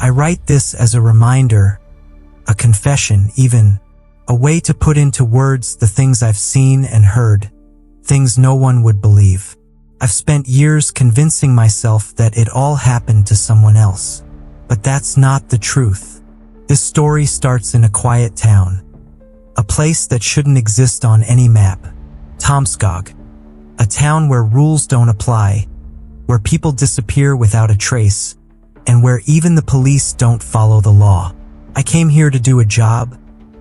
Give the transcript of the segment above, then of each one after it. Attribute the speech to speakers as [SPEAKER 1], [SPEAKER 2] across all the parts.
[SPEAKER 1] I write this as a reminder, a confession even, a way to put into words the things I've seen and heard, things no one would believe. I've spent years convincing myself that it all happened to someone else. But that's not the truth. This story starts in a quiet town, a place that shouldn't exist on any map. Tomskog, a town where rules don't apply, where people disappear without a trace, and where even the police don't follow the law. I came here to do a job,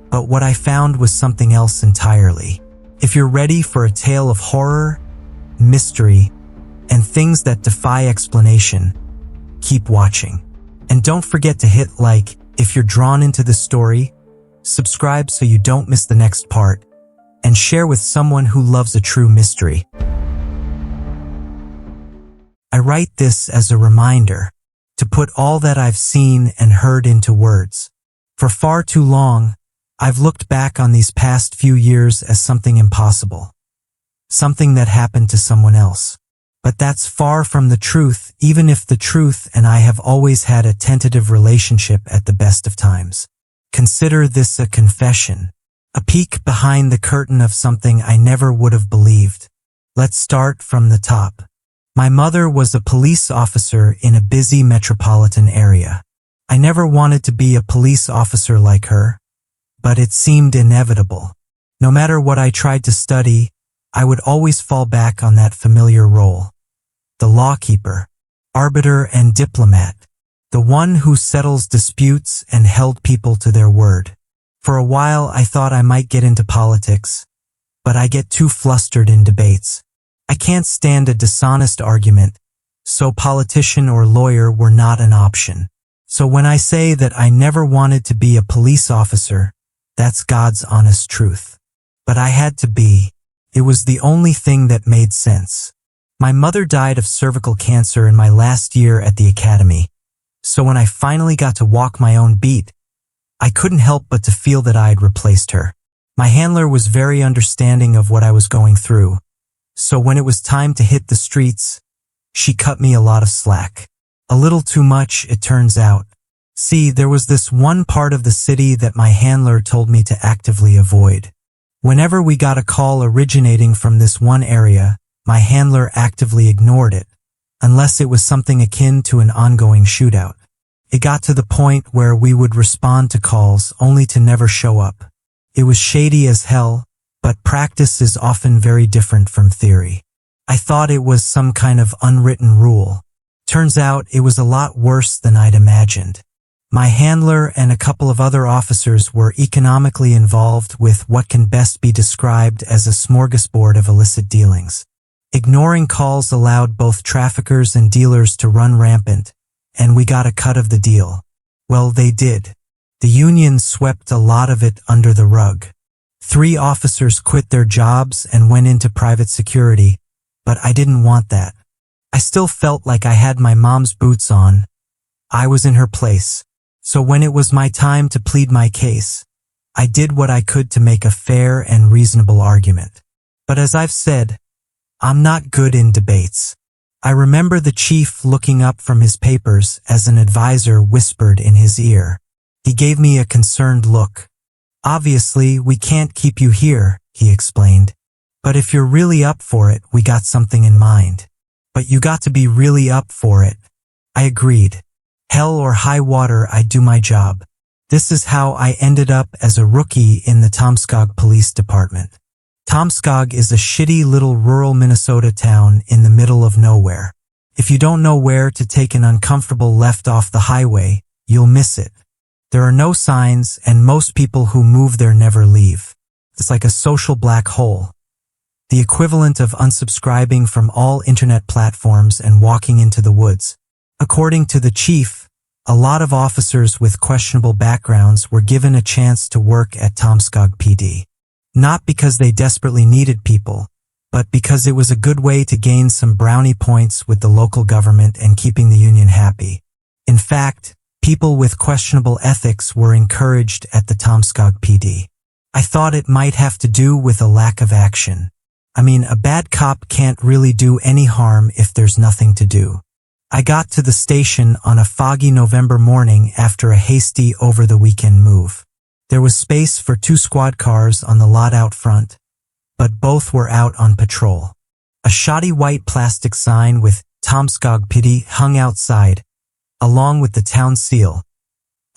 [SPEAKER 1] but what I found was something else entirely. If you're ready for a tale of horror, mystery, and things that defy explanation, keep watching. And don't forget to hit like if you're drawn into the story, subscribe so you don't miss the next part, and share with someone who loves a true mystery. I write this as a reminder to put all that I've seen and heard into words. For far too long, I've looked back on these past few years as something impossible, something that happened to someone else. But that's far from the truth, even if the truth and I have always had a tentative relationship at the best of times. Consider this a confession, a peek behind the curtain of something I never would have believed. Let's start from the top. My mother was a police officer in a busy metropolitan area. I never wanted to be a police officer like her, but it seemed inevitable. No matter what I tried to study, I would always fall back on that familiar role. The lawkeeper, arbiter and diplomat, the one who settles disputes and held people to their word. For a while I thought I might get into politics, but I get too flustered in debates. I can't stand a dishonest argument, so politician or lawyer were not an option. So when I say that I never wanted to be a police officer, that's God's honest truth. But I had to be. It was the only thing that made sense. My mother died of cervical cancer in my last year at the academy, so when I finally got to walk my own beat, I couldn't help but to feel that I'd replaced her. My handler was very understanding of what I was going through, so when it was time to hit the streets, she cut me a lot of slack. A little too much, it turns out. See, there was this one part of the city that my handler told me to actively avoid. Whenever we got a call originating from this one area, my handler actively ignored it, unless it was something akin to an ongoing shootout. It got to the point where we would respond to calls only to never show up. It was shady as hell, but practice is often very different from theory. I thought it was some kind of unwritten rule. Turns out it was a lot worse than I'd imagined. My handler and a couple of other officers were economically involved with what can best be described as a smorgasbord of illicit dealings. Ignoring calls allowed both traffickers and dealers to run rampant, and we got a cut of the deal. Well, they did. The union swept a lot of it under the rug. 3 officers quit their jobs and went into private security, but I didn't want that. I still felt like I had my mom's boots on. I was in her place. So when it was my time to plead my case, I did what I could to make a fair and reasonable argument. But as I've said, I'm not good in debates. I remember the chief looking up from his papers as an advisor whispered in his ear. He gave me a concerned look. Obviously, we can't keep you here, he explained. But if you're really up for it, we got something in mind. But you got to be really up for it. I agreed. Hell or high water, I do my job. This is how I ended up as a rookie in the Tomskog Police Department. Tomskog is a shitty little rural Minnesota town in the middle of nowhere. If you don't know where to take an uncomfortable left off the highway, you'll miss it. There are no signs, and most people who move there never leave. It's like a social black hole. The equivalent of unsubscribing from all internet platforms and walking into the woods. According to the chief, a lot of officers with questionable backgrounds were given a chance to work at Tomskog PD. Not because they desperately needed people, but because it was a good way to gain some brownie points with the local government and keeping the union happy. In fact, people with questionable ethics were encouraged at the Tomskog PD. I thought it might have to do with a lack of action. I mean, a bad cop can't really do any harm if there's nothing to do. I got to the station on a foggy November morning after a hasty over-the-weekend move. There was space for 2 squad cars on the lot out front, but both were out on patrol. A shoddy white plastic sign with Tomskog Pity hung outside, along with the town seal,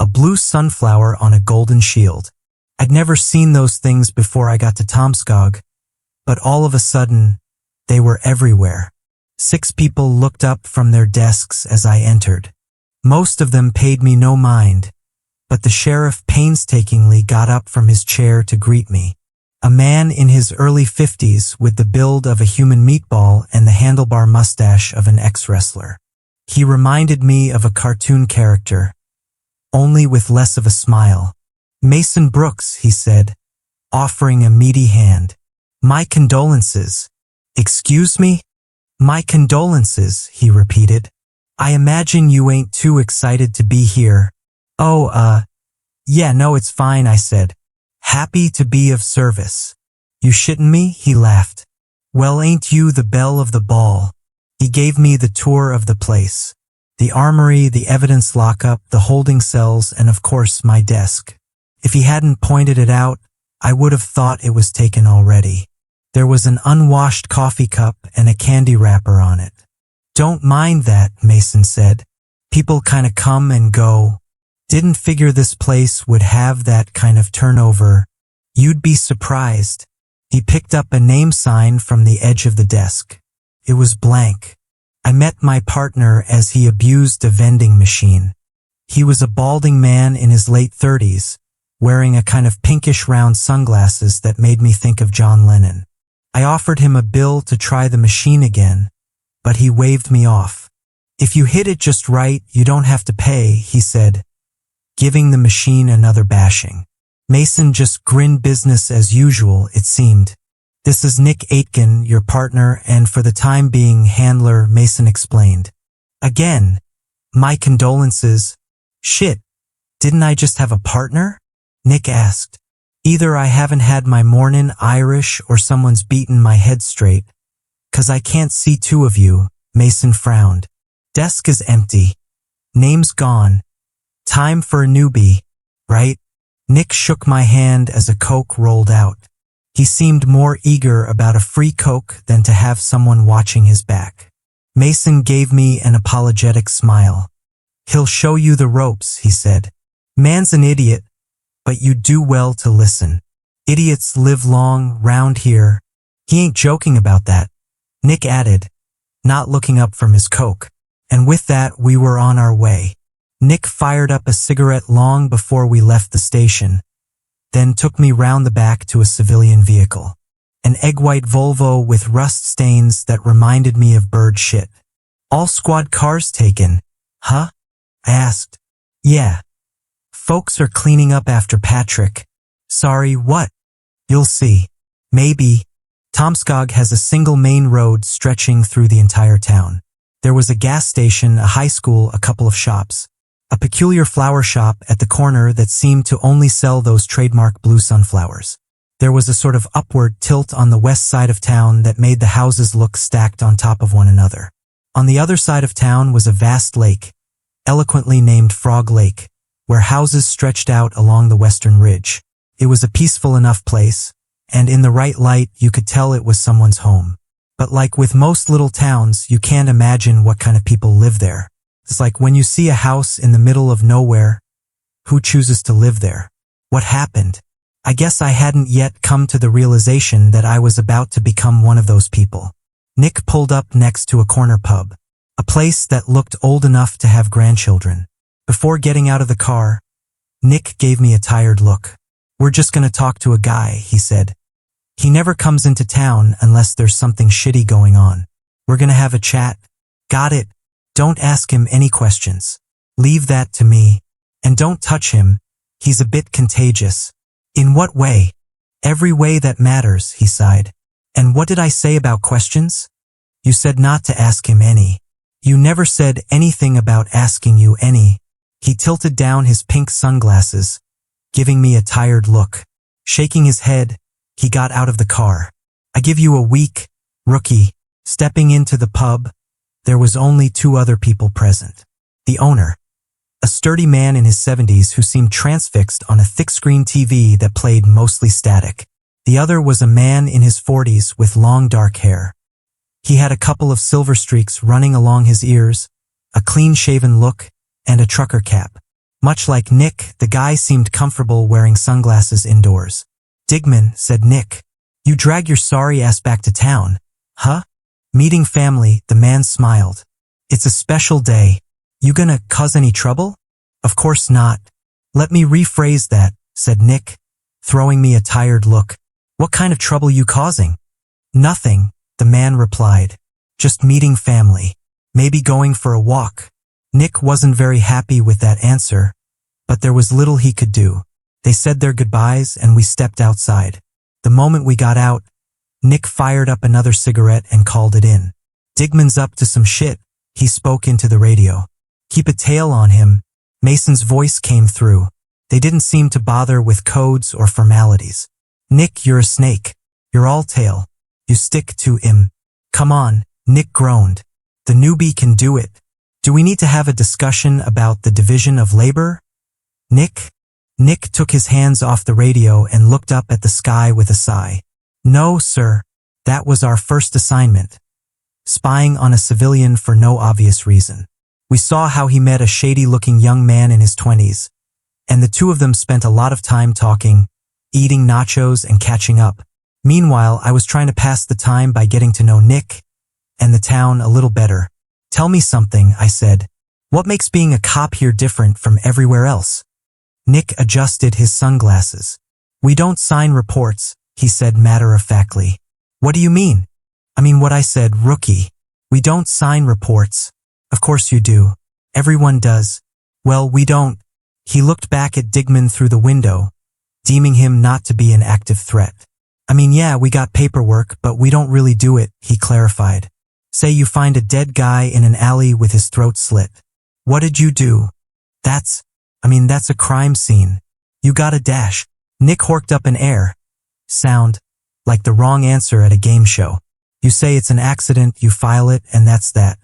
[SPEAKER 1] a blue sunflower on a golden shield. I'd never seen those things before I got to Tomskog, but all of a sudden, they were everywhere. 6 people looked up from their desks as I entered. Most of them paid me no mind, but the sheriff painstakingly got up from his chair to greet me. A man in his early 50s with the build of a human meatball and the handlebar mustache of an ex-wrestler. He reminded me of a cartoon character, only with less of a smile. "Mason Brooks," he said, offering a meaty hand. "My condolences." "Excuse me?" "My condolences," he repeated. "I imagine you ain't too excited to be here." "Oh, yeah, no, it's fine," I said. "Happy to be of service." "You shitting me?" he laughed. "Well, ain't you the belle of the ball?" He gave me the tour of the place. The armory, the evidence lockup, the holding cells, and of course my desk. If he hadn't pointed it out, I would have thought it was taken already. There was an unwashed coffee cup and a candy wrapper on it. "Don't mind that," Mason said. "People kinda come and go. Didn't figure this place would have that kind of turnover. You'd be surprised." He picked up a name sign from the edge of the desk. It was blank. I met my partner as he abused a vending machine. He was a balding man in his late 30s, wearing a kind of pinkish round sunglasses that made me think of John Lennon. I offered him a bill to try the machine again, but he waved me off. "If you hit it just right, you don't have to pay," he said, giving the machine another bashing. Mason just grinned business as usual, it seemed. "This is Nick Aitken, your partner, and for the time being handler," Mason explained. "Again, my condolences." "Shit, didn't I just have a partner?" Nick asked. "Either I haven't had my mornin' Irish or someone's beaten my head straight. 'Cause I can't see 2 of you," Mason frowned. "Desk is empty. Name's gone. Time for a newbie, right?" Nick shook my hand as a Coke rolled out. He seemed more eager about a free Coke than to have someone watching his back. Mason gave me an apologetic smile. "He'll show you the ropes," he said. "Man's an idiot, but you do well to listen. Idiots live long round here." "He ain't joking about that," Nick added, not looking up from his Coke. And with that, we were on our way. Nick fired up a cigarette long before we left the station, then took me round the back to a civilian vehicle. An egg-white Volvo with rust stains that reminded me of bird shit. "All squad cars taken, huh?" I asked. "Yeah. Folks are cleaning up after Patrick." "Sorry, what?" "You'll see. Maybe." Tomskog has a single main road stretching through the entire town. There was a gas station, a high school, a couple of shops. A peculiar flower shop at the corner that seemed to only sell those trademark blue sunflowers. There was a sort of upward tilt on the west side of town that made the houses look stacked on top of one another. On the other side of town was a vast lake, eloquently named Frog Lake, where houses stretched out along the western ridge. It was a peaceful enough place, and in the right light you could tell it was someone's home. But like with most little towns, you can't imagine what kind of people live there. It's like when you see a house in the middle of nowhere, who chooses to live there? What happened? I guess I hadn't yet come to the realization that I was about to become one of those people. Nick pulled up next to a corner pub, a place that looked old enough to have grandchildren. Before getting out of the car, Nick gave me a tired look. "We're just gonna talk to a guy," he said. "He never comes into town unless there's something shitty going on. We're gonna have a chat." "Got it. Don't ask him any questions. Leave that to me. And don't touch him. He's a bit contagious." "In what way?" "Every way that matters," he sighed. "And what did I say about questions?" "You said not to ask him any." "You never said anything about asking you any." He tilted down his pink sunglasses, giving me a tired look. Shaking his head, he got out of the car. "I give you a week, rookie." Stepping into the pub, There was only two other people present. The owner, a sturdy man in his 70s who seemed transfixed on a thick-screen TV that played mostly static. The other was a man in his 40s with long dark hair. He had a couple of silver streaks running along his ears, a clean-shaven look, and a trucker cap. Much like Nick, the guy seemed comfortable wearing sunglasses indoors. "Digman," said Nick, "you drag your sorry ass back to town, huh?" Meeting family, the man smiled. "It's a special day. You gonna cause any trouble?" "Of course not." "Let me rephrase that," said Nick, throwing me a tired look. "What kind of trouble you causing?" "Nothing," the man replied. "Just meeting family. Maybe going for a walk." Nick wasn't very happy with that answer, but there was little he could do. They said their goodbyes and we stepped outside. The moment we got out, Nick fired up another cigarette and called it in. "Digman's up to some shit," he spoke into the radio. "Keep a tail on him." Mason's voice came through. They didn't seem to bother with codes or formalities. "Nick, you're a snake. You're all tail. You stick to him." "Come on," Nick groaned. "The newbie can do it. Do we need to have a discussion about the division of labor?" Nick took his hands off the radio and looked up at the sky with a sigh. "No, sir. That was our first assignment. Spying on a civilian for no obvious reason. We saw how he met a shady-looking young man in his 20s, and the two of them spent a lot of time talking, eating nachos and catching up. Meanwhile, I was trying to pass the time by getting to know Nick and the town a little better." "Tell me something," I said. "What makes being a cop here different from everywhere else?" Nick adjusted his sunglasses. "We don't sign reports," he said matter-of-factly. "What do you mean?" "I mean what I said, rookie. We don't sign reports." "Of course you do. Everyone does." "Well, we don't." He looked back at Digman through the window, deeming him not to be an active threat. "I mean, yeah, we got paperwork, but we don't really do it," he clarified. "Say you find a dead guy in an alley with his throat slit. What did you do?" That's a crime scene. You gotta dash." Nick horked up an air. Sound like the wrong answer at a game show. "You say it's an accident, you file it, and that's that.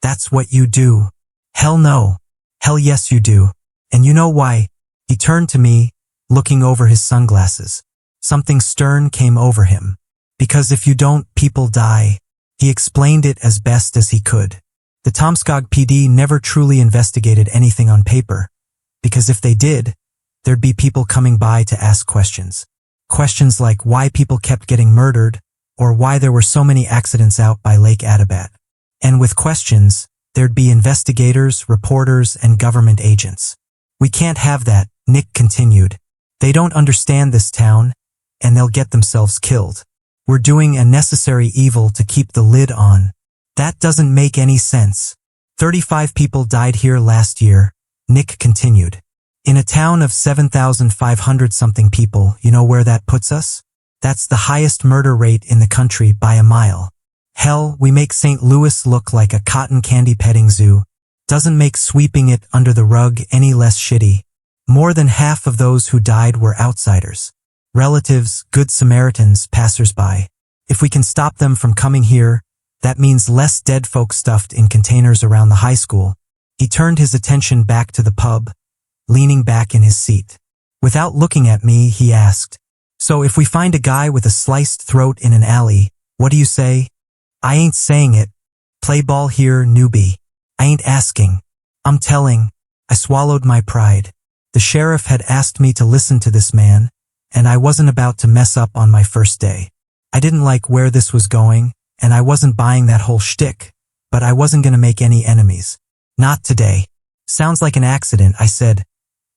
[SPEAKER 1] That's what you do." "Hell no." "Hell yes you do. And you know why?" He turned to me, looking over his sunglasses. Something stern came over him. "Because if you don't, people die." He explained it as best as he could. The Tomskog PD never truly investigated anything on paper, because if they did, there'd be people coming by to ask questions. Questions like why people kept getting murdered, or why there were so many accidents out by Lake Adabat. And with questions, there'd be investigators, reporters, and government agents. "We can't have that," Nick continued. "They don't understand this town, and they'll get themselves killed. We're doing a necessary evil to keep the lid on." "That doesn't make any sense. 35 people died here last year," Nick continued. "In a town of 7,500-something people, you know where that puts us? That's the highest murder rate in the country by a mile. Hell, we make St. Louis look like a cotton candy petting zoo. Doesn't make sweeping it under the rug any less shitty. More than half of those who died were outsiders. Relatives, good Samaritans, passers-by. If we can stop them from coming here, that means less dead folk stuffed in containers around the high school." He turned his attention back to the pub, leaning back in his seat. Without looking at me, he asked, "So if we find a guy with a sliced throat in an alley, what do you say?" "I ain't saying it. Play ball here, newbie. I ain't asking. I'm telling." I swallowed my pride. The sheriff had asked me to listen to this man, and I wasn't about to mess up on my first day. I didn't like where this was going, and I wasn't buying that whole shtick, but I wasn't gonna make any enemies. Not today. "Sounds like an accident," I said,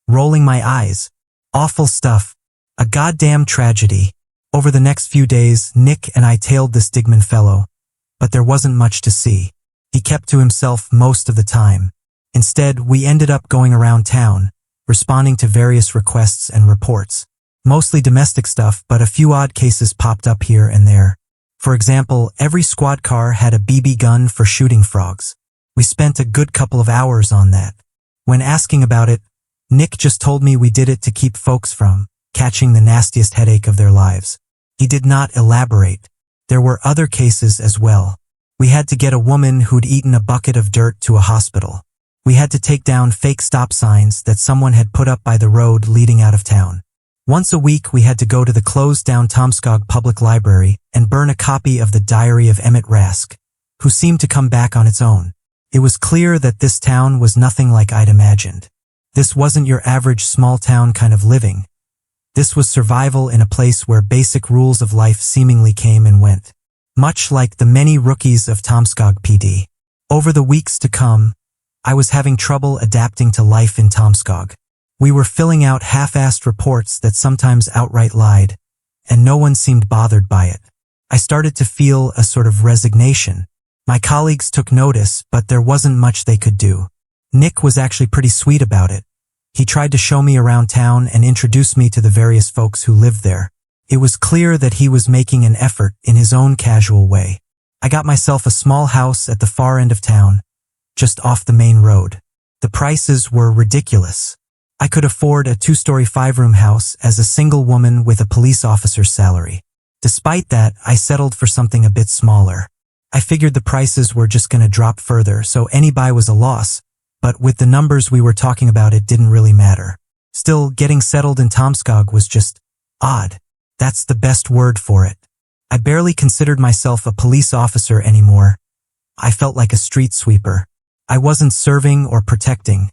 [SPEAKER 1] rolling my eyes. "Awful stuff. A goddamn tragedy." Over the next few days, Nick and I tailed this Digman fellow, but there wasn't much to see. He kept to himself most of the time. Instead, we ended up going around town, responding to various requests and reports. Mostly domestic stuff, but a few odd cases popped up here and there. For example, every squad car had a BB gun for shooting frogs. We spent a good couple of hours on that. When asking about it, Nick just told me we did it to keep folks from catching the nastiest headache of their lives. He did not elaborate. There were other cases as well. We had to get a woman who'd eaten a bucket of dirt to a hospital. We had to take down fake stop signs that someone had put up by the road leading out of town. Once a week we had to go to the closed-down Tomskog Public Library and burn a copy of the Diary of Emmett Rask, who seemed to come back on its own. It was clear that this town was nothing like I'd imagined. This wasn't your average small-town kind of living. This was survival in a place where basic rules of life seemingly came and went. Much like the many rookies of Tomskog PD. Over the weeks to come, I was having trouble adapting to life in Tomskog. We were filling out half-assed reports that sometimes outright lied, and no one seemed bothered by it. I started to feel a sort of resignation. My colleagues took notice, but there wasn't much they could do. Nick was actually pretty sweet about it. He tried to show me around town and introduce me to the various folks who lived there. It was clear that he was making an effort in his own casual way. I got myself a small house at the far end of town, just off the main road. The prices were ridiculous. I could afford a 2-story 5-room house as a single woman with a police officer's salary. Despite that, I settled for something a bit smaller. I figured the prices were just going to drop further, so any buy was a loss, but with the numbers we were talking about, it didn't really matter. Still, getting settled in Tomskog was just odd. That's the best word for it. I barely considered myself a police officer anymore. I felt like a street sweeper. I wasn't serving or protecting.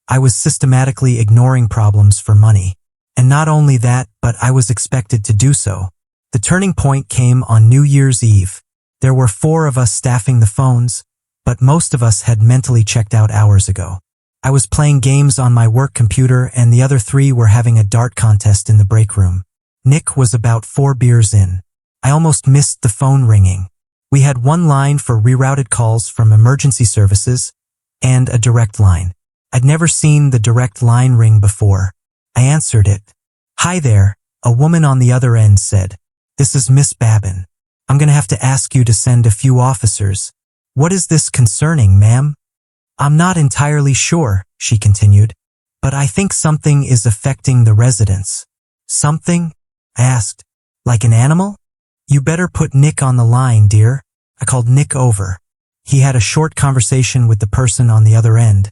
[SPEAKER 1] I was systematically ignoring problems for money. And not only that, but I was expected to do so. The turning point came on New Year's Eve. There were 4 of us staffing the phones, but most of us had mentally checked out hours ago. I was playing games on my work computer and the other 3 were having a dart contest in the break room. Nick was about 4 beers in. I almost missed the phone ringing. We had one line for rerouted calls from emergency services and a direct line. I'd never seen the direct line ring before. I answered it. "Hi there," a woman on the other end said. "This is Miss Babin. I'm going to have to ask you to send a few officers." "What is this concerning, ma'am?" "I'm not entirely sure," she continued, "but I think something is affecting the residents." "Something?" I asked. "Like an animal?" "You better put Nick on the line, dear." I called Nick over. He had a short conversation with the person on the other end,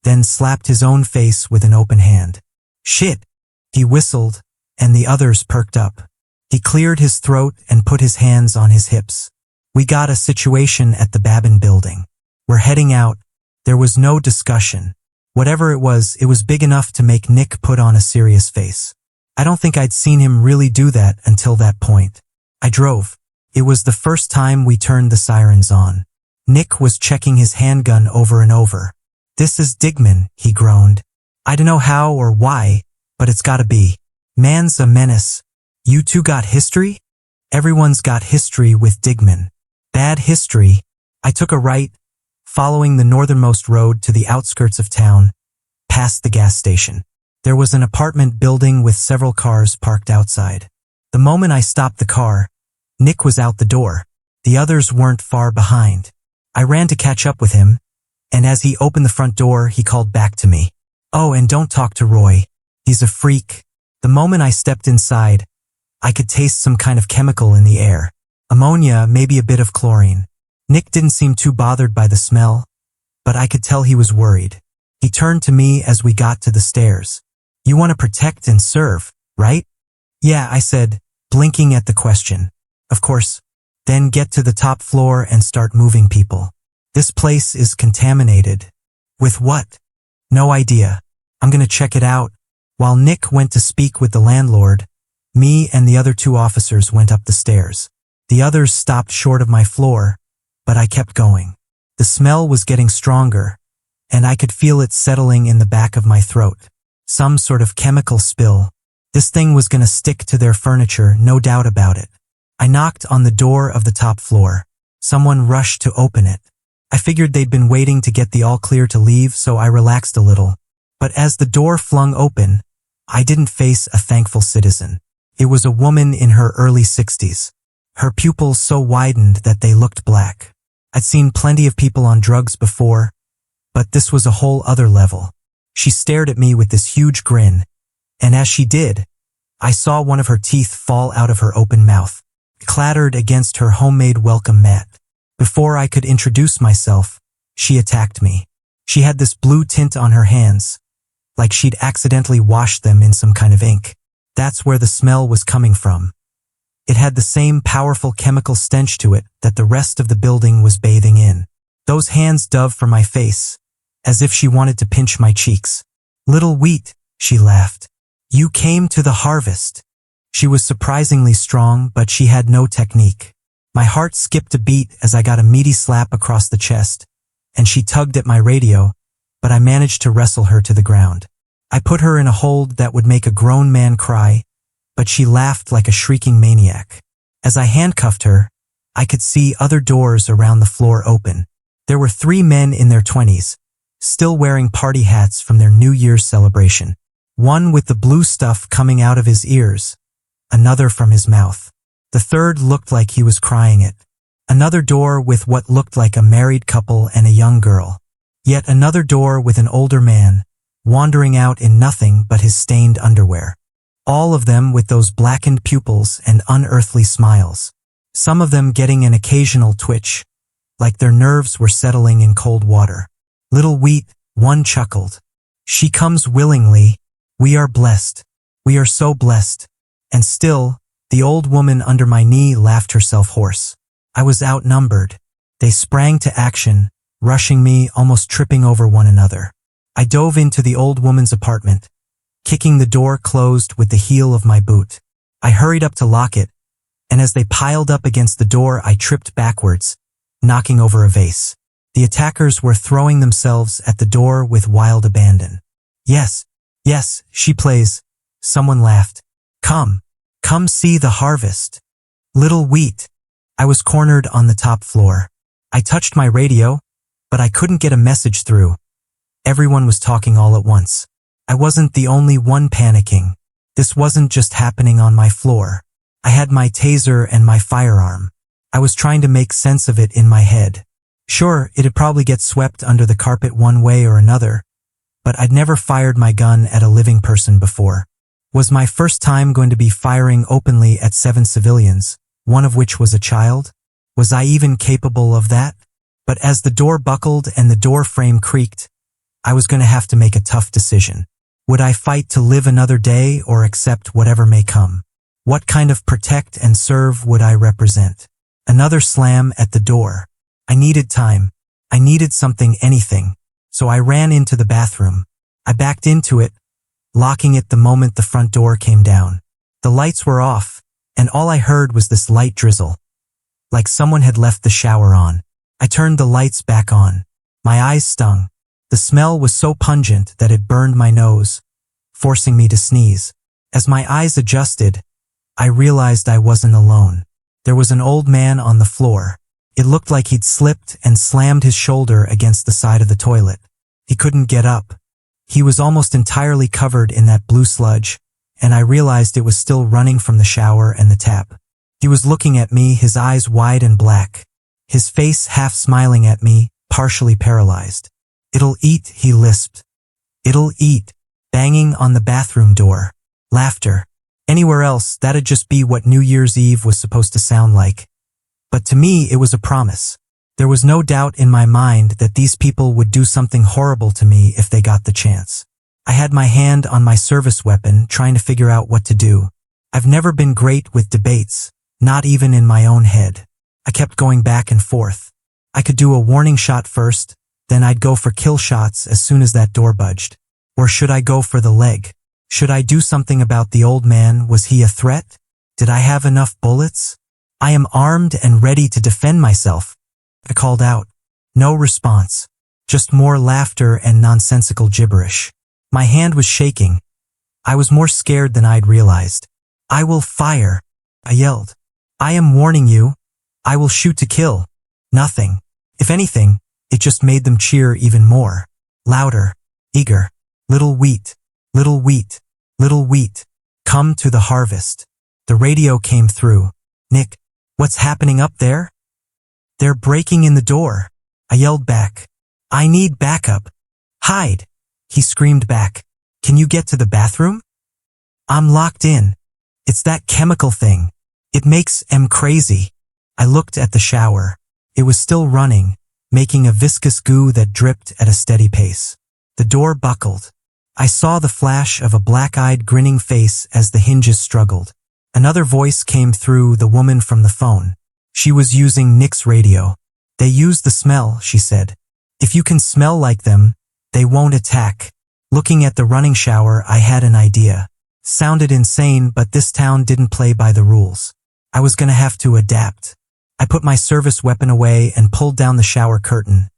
[SPEAKER 1] then slapped his own face with an open hand. "Shit," he whistled, and the others perked up. He cleared his throat and put his hands on his hips. "We got a situation at the Babin building. We're heading out." There was no discussion. Whatever it was big enough to make Nick put on a serious face. I don't think I'd seen him really do that until that point. I drove. It was the first time we turned the sirens on. Nick was checking his handgun over and over. "This is Digman," he groaned. "I don't know how or why, but it's gotta be. Man's a menace." "You two got history?" "Everyone's got history with Digman." "Bad history." I took a right, following the northernmost road to the outskirts of town, past the gas station. There was an apartment building with several cars parked outside. The moment I stopped the car, Nick was out the door. The others weren't far behind. I ran to catch up with him, and as he opened the front door, he called back to me. "Oh, and don't talk to Roy. He's a freak." The moment I stepped inside, I could taste some kind of chemical in the air. Ammonia, maybe a bit of chlorine. Nick didn't seem too bothered by the smell, but I could tell he was worried. He turned to me as we got to the stairs. "You want to protect and serve, right?" "Yeah," I said, blinking at the question. "Of course." "Then get to the top floor and start moving people. This place is contaminated." "With what?" "No idea. I'm gonna check it out." While Nick went to speak with the landlord, me and the other 2 officers went up the stairs. The others stopped short of my floor, but I kept going. The smell was getting stronger, and I could feel it settling in the back of my throat. Some sort of chemical spill. This thing was gonna stick to their furniture, no doubt about it. I knocked on the door of the top floor. Someone rushed to open it. I figured they'd been waiting to get the all clear to leave, so I relaxed a little. But as the door flung open, I didn't face a thankful citizen. It was a woman in her early 60s. Her pupils so widened that they looked black. I'd seen plenty of people on drugs before, but this was a whole other level. She stared at me with this huge grin, and as she did, I saw one of her teeth fall out of her open mouth, clattered against her homemade welcome mat. Before I could introduce myself, she attacked me. She had this blue tint on her hands, like she'd accidentally washed them in some kind of ink. That's where the smell was coming from. It had the same powerful chemical stench to it that the rest of the building was bathing in. Those hands dove for my face, as if she wanted to pinch my cheeks. "Little wheat," she laughed. "You came to the harvest." She was surprisingly strong, but she had no technique. My heart skipped a beat as I got a meaty slap across the chest, and she tugged at my radio, but I managed to wrestle her to the ground. I put her in a hold that would make a grown man cry, but she laughed like a shrieking maniac. As I handcuffed her, I could see other doors around the floor open. There were 3 men in their 20s, still wearing party hats from their New Year's celebration. One with the blue stuff coming out of his ears, another from his mouth. The third looked like he was crying it. Another door with what looked like a married couple and a young girl. Yet another door with an older man, wandering out in nothing but his stained underwear. All of them with those blackened pupils and unearthly smiles. Some of them getting an occasional twitch, like their nerves were settling in cold water. "Little wheat," one chuckled. "She comes willingly. We are blessed. We are so blessed." And still, the old woman under my knee laughed herself hoarse. I was outnumbered. They sprang to action, rushing me, almost tripping over one another. I dove into the old woman's apartment, kicking the door closed with the heel of my boot. I hurried up to lock it, and as they piled up against the door, I tripped backwards, knocking over a vase. The attackers were throwing themselves at the door with wild abandon. Yes, she plays," someone laughed. Come see the harvest. Little wheat." I was cornered on the top floor. I touched my radio, but I couldn't get a message through. Everyone was talking all at once. I wasn't the only one panicking. This wasn't just happening on my floor. I had my taser and my firearm. I was trying to make sense of it in my head. Sure, it'd probably get swept under the carpet one way or another, but I'd never fired my gun at a living person before. Was my first time going to be firing openly at 7 civilians, one of which was a child? Was I even capable of that? But as the door buckled and the door frame creaked, I was going to have to make a tough decision. Would I fight to live another day or accept whatever may come? What kind of protect and serve would I represent? Another slam at the door. I needed time. I needed something, anything. So I ran into the bathroom. I backed into it, locking it the moment the front door came down. The lights were off, and all I heard was this light drizzle, like someone had left the shower on. I turned the lights back on. My eyes stung. The smell was so pungent that it burned my nose, forcing me to sneeze. As my eyes adjusted, I realized I wasn't alone. There was an old man on the floor. It looked like he'd slipped and slammed his shoulder against the side of the toilet. He couldn't get up. He was almost entirely covered in that blue sludge, and I realized it was still running from the shower and the tap. He was looking at me, his eyes wide and black, his face half smiling at me, partially paralyzed. "It'll eat," he lisped. "It'll eat." Banging on the bathroom door. Laughter. Anywhere else, that'd just be what New Year's Eve was supposed to sound like. But to me, it was a promise. There was no doubt in my mind that these people would do something horrible to me if they got the chance. I had my hand on my service weapon, trying to figure out what to do. I've never been great with debates, not even in my own head. I kept going back and forth. I could do a warning shot first, then I'd go for kill shots as soon as that door budged. Or should I go for the leg? Should I do something about the old man? Was he a threat? Did I have enough bullets? "I am armed and ready to defend myself," I called out. No response. Just more laughter and nonsensical gibberish. My hand was shaking. I was more scared than I'd realized. "I will fire," I yelled. "I am warning you. I will shoot to kill." Nothing. If anything, it just made them cheer even more. Louder. Eager. "Little wheat. Little wheat. Little wheat. Come to the harvest." The radio came through. "Nick, what's happening up there?" "They're breaking in the door," I yelled back. "I need backup." "Hide," he screamed back. "Can you get to the bathroom?" "I'm locked in. It's that chemical thing. It makes em crazy." I looked at the shower. It was still running, making a viscous goo that dripped at a steady pace. The door buckled. I saw the flash of a black-eyed, grinning face as the hinges struggled. Another voice came through, the woman from the phone. She was using Nick's radio. "They use the smell," she said. "If you can smell like them, they won't attack." Looking at the running shower, I had an idea. Sounded insane, but this town didn't play by the rules. I was gonna have to adapt. I put my service weapon away and pulled down the shower curtain,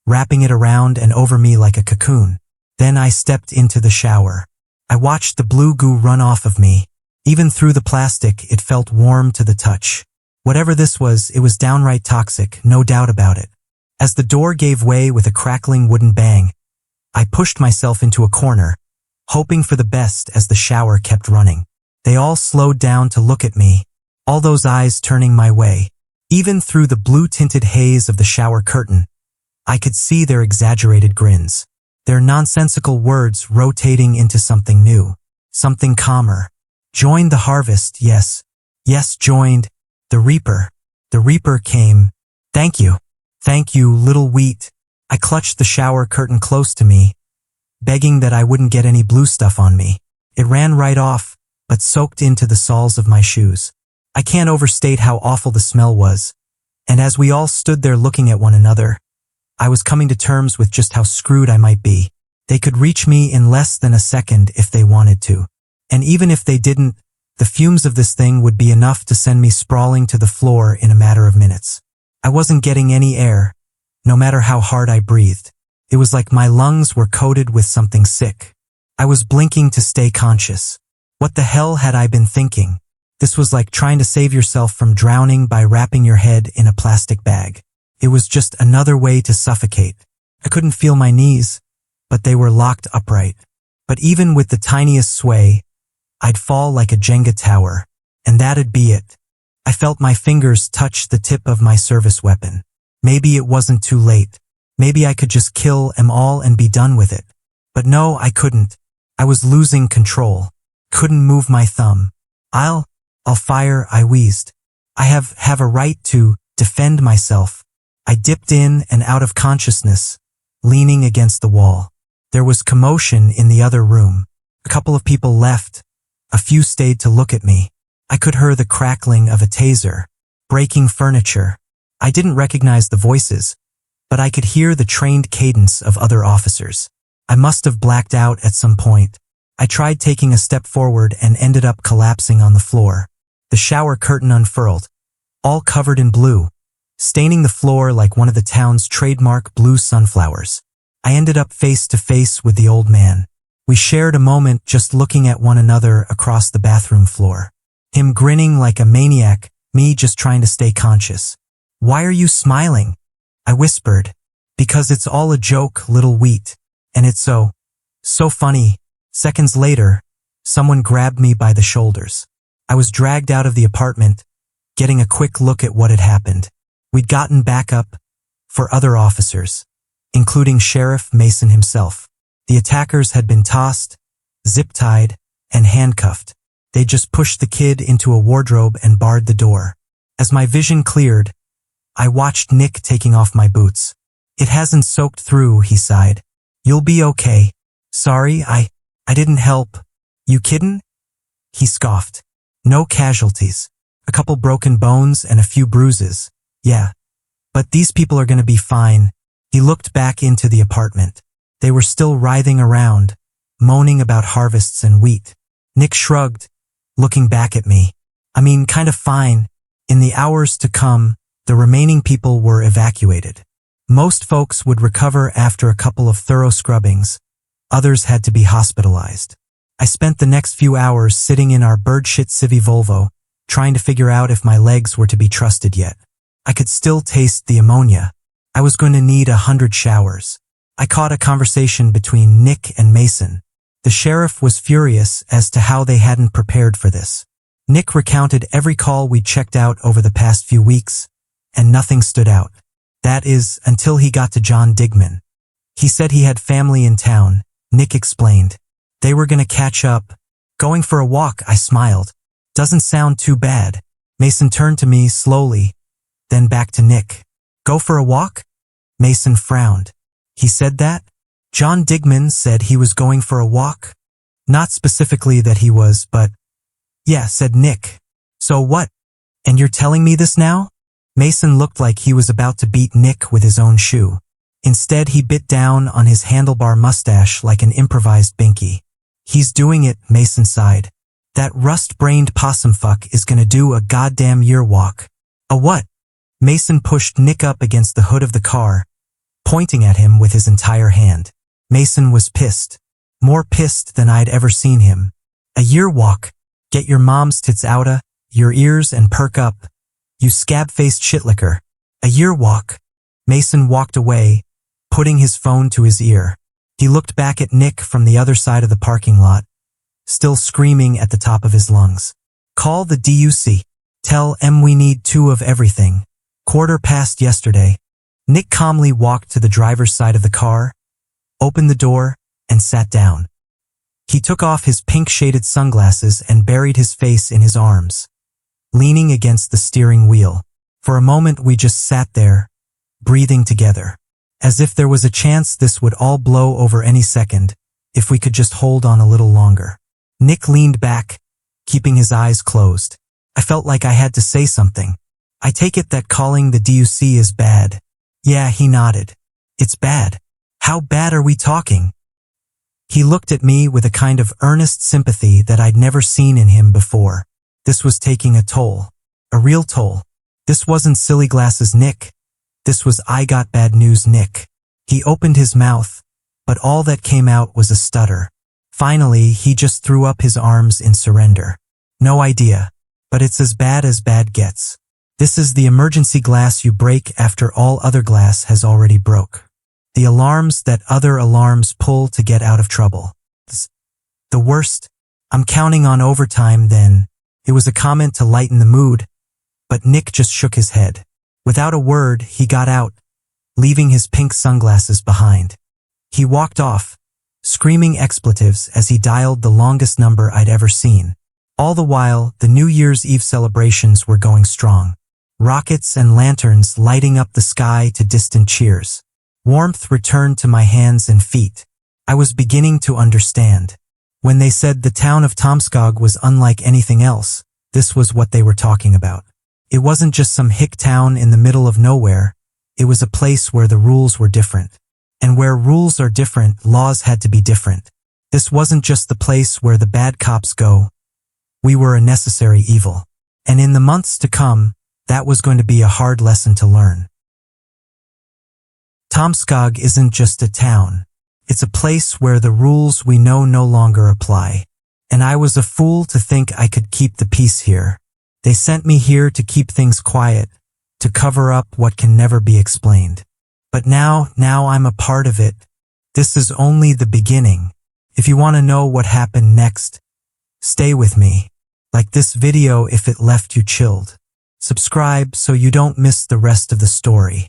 [SPEAKER 1] wrapping it around and over me like a cocoon. Then I stepped into the shower. I watched the blue goo run off of me. Even through the plastic, it felt warm to the touch. Whatever this was, it was downright toxic, no doubt about it. As the door gave way with a crackling wooden bang, I pushed myself into a corner, hoping for the best as the shower kept running. They all slowed down to look at me, all those eyes turning my way. Even through the blue-tinted haze of the shower curtain, I could see their exaggerated grins, their nonsensical words rotating into something new, something calmer. Joined the harvest, yes. Yes, joined. The reaper. The reaper came. Thank you. Thank you, little wheat. I clutched the shower curtain close to me, begging that I wouldn't get any blue stuff on me. It ran right off, but soaked into the soles of my shoes. I can't overstate how awful the smell was, and as we all stood there looking at one another, I was coming to terms with just how screwed I might be. They could reach me in less than a second if they wanted to. And even if they didn't, the fumes of this thing would be enough to send me sprawling to the floor in a matter of minutes. I wasn't getting any air, no matter how hard I breathed. It was like my lungs were coated with something sick. I was blinking to stay conscious. What the hell had I been thinking? This was like trying to save yourself from drowning by wrapping your head in a plastic bag. It was just another way to suffocate. I couldn't feel my knees, but they were locked upright. But even with the tiniest sway, I'd fall like a Jenga tower, and that'd be it. I felt my fingers touch the tip of my service weapon. Maybe it wasn't too late. Maybe I could just kill 'em all and be done with it. But no, I couldn't. I was losing control. Couldn't move my thumb. I'll fire, I wheezed. I have a right to defend myself. I dipped in and out of consciousness, leaning against the wall. There was commotion in the other room. A couple of people left. A few stayed to look at me. I could hear the crackling of a taser, breaking furniture. I didn't recognize the voices, but I could hear the trained cadence of other officers. I must have blacked out at some point. I tried taking a step forward and ended up collapsing on the floor. The shower curtain unfurled, all covered in blue, staining the floor like one of the town's trademark blue sunflowers. I ended up face to face with the old man. We shared a moment just looking at one another across the bathroom floor. Him grinning like a maniac, me just trying to stay conscious. "Why are you smiling?" I whispered. "Because it's all a joke, little wheat. And it's so funny." Seconds later, someone grabbed me by the shoulders. I was dragged out of the apartment, getting a quick look at what had happened. We'd gotten backup for other officers, including Sheriff Mason himself. The attackers had been tossed, zip-tied, and handcuffed. They just pushed the kid into a wardrobe and barred the door. As my vision cleared, I watched Nick taking off my boots. "It hasn't soaked through," he sighed. "You'll be okay." "Sorry, I didn't help." "You kiddin'?" He scoffed. "No casualties. A couple broken bones and a few bruises. Yeah. But these people are gonna be fine." He looked back into the apartment. They were still writhing around, moaning about harvests and wheat. Nick shrugged, looking back at me. "I mean, kind of fine. In the hours to come, the remaining people were evacuated. Most folks would recover after a couple of thorough scrubbings. Others had to be hospitalized." I spent the next few hours sitting in our birdshit civvy Volvo, trying to figure out if my legs were to be trusted yet. I could still taste the ammonia. I was going to need 100 showers. I caught a conversation between Nick and Mason. The sheriff was furious as to how they hadn't prepared for this. Nick recounted every call we'd checked out over the past few weeks, and nothing stood out. That is, until he got to John Digman. He said he had family in town, Nick explained. They were going to catch up. "Going for a walk," I smiled. "Doesn't sound too bad." Mason turned to me slowly, then back to Nick. Go for a walk? Mason frowned. He said that? John Digman said he was going for a walk? Not specifically that he was, but... Yeah, said Nick. So what? And you're telling me this now? Mason looked like he was about to beat Nick with his own shoe. Instead, he bit down on his handlebar mustache like an improvised binky. He's doing it, Mason sighed. That rust-brained possum fuck is gonna do a goddamn year walk. A what? Mason pushed Nick up against the hood of the car, pointing at him with his entire hand. Mason was pissed. More pissed than I'd ever seen him. A year walk. Get your mom's tits outta your ears and perk up, you scab-faced shitlicker. A year walk. Mason walked away, putting his phone to his ear. He looked back at Nick from the other side of the parking lot, still screaming at the top of his lungs. Call the DUC. Tell M we need 2 of everything. 1:15 yesterday. Nick calmly walked to the driver's side of the car, opened the door, and sat down. He took off his pink-shaded sunglasses and buried his face in his arms, leaning against the steering wheel. For a moment we just sat there, breathing together, as if there was a chance this would all blow over any second, if we could just hold on a little longer. Nick leaned back, keeping his eyes closed. I felt like I had to say something. I take it that calling the DUC is bad. Yeah, he nodded. It's bad. How bad are we talking? He looked at me with a kind of earnest sympathy that I'd never seen in him before. This was taking a toll. A real toll. This wasn't silly glasses Nick. This was I got bad news Nick. He opened his mouth, but all that came out was a stutter. Finally, he just threw up his arms in surrender. No idea. But it's as bad gets. This is the emergency glass you break after all other glass has already broke. The alarms that other alarms pull to get out of trouble. The worst. I'm counting on overtime then. It was a comment to lighten the mood, but Nick just shook his head. Without a word, he got out, leaving his pink sunglasses behind. He walked off, screaming expletives as he dialed the longest number I'd ever seen. All the while, the New Year's Eve celebrations were going strong. Rockets and lanterns lighting up the sky to distant cheers. Warmth returned to my hands and feet. I was beginning to understand. When they said the town of Tomskog was unlike anything else, this was what they were talking about. It wasn't just some hick town in the middle of nowhere. It was a place where the rules were different. And where rules are different, laws had to be different. This wasn't just the place where the bad cops go. We were a necessary evil. And in the months to come, that was going to be a hard lesson to learn. Tomskog isn't just a town. It's a place where the rules we know no longer apply. And I was a fool to think I could keep the peace here. They sent me here to keep things quiet, to cover up what can never be explained. But now I'm a part of it. This is only the beginning. If you want to know what happened next, stay with me. Like this video if it left you chilled. Subscribe so you don't miss the rest of the story.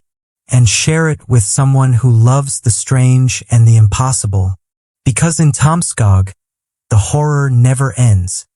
[SPEAKER 1] And share it with someone who loves the strange and the impossible. Because in Tomskog, the horror never ends.